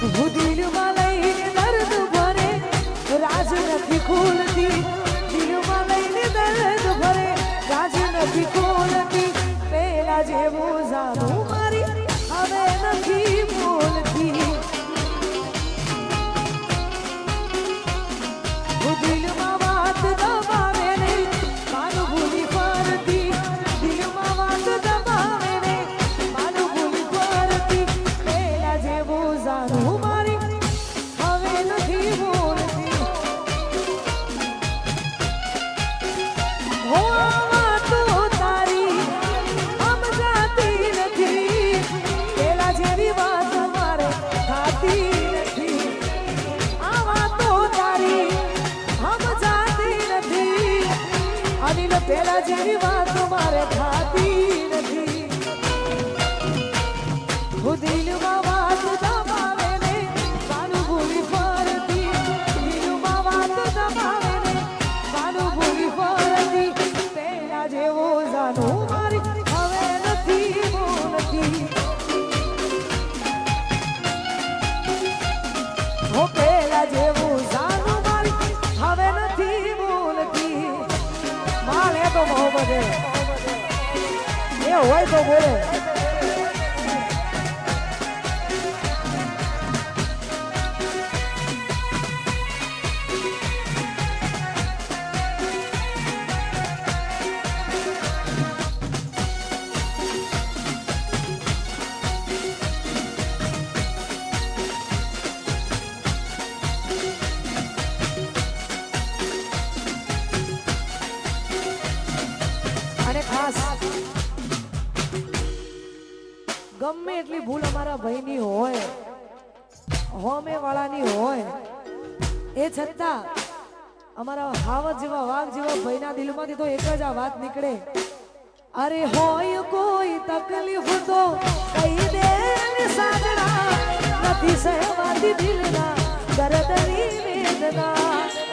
હું દિલમાં લઈને દર્દ ભરે રાજ નથી ખોલતી દિલમાં લઈને દર્દ ભરે રાજ નથી ખોલતી પેલા જેવું જાણું મારી હવે નથી બોલતી હું દિલમાં વાત દબાવે ને મારું ભૂલી ફરતી દિલમાં વાત દબાવે ને મારું ભૂલી ફરતી પેલા જેવું જાણું મારી હવે નથી બોલતી હો વાતો તારી સમજાતી નથી પેલા જેવી વાત મારે થાતી નથી આ વાતો તારી સમજાતી નથી અનિલ પેલા જેવી વાત મારે થાતી નથી હું દિલમાં વાત દબાવે ને મારું ભૂલી ફરતી દિલમાં વાત દબાવે ને મારું ભૂલી ફરતી પેલા જેવો જાણું મારી હવે નથી બોલતી હો પેલા જેવું જાણું મારી હવે નથી બોલતી મારે તો મોહબ્બત એ હોય તો બોલે અને ખાસ ગમે એટલી ભૂલ અમારા ભાઈની હોય હોમે વાળાની હોય એ છતાં અમારા હાવત જેવા વાઘ જેવા ભાઈના દિલમાંથી તો એક જ આ વાત નીકળે અરે હોય કોઈ તકલીફ તો કહી દે સાજણા નથી સહેવાતી દિલના દર્દની વેદના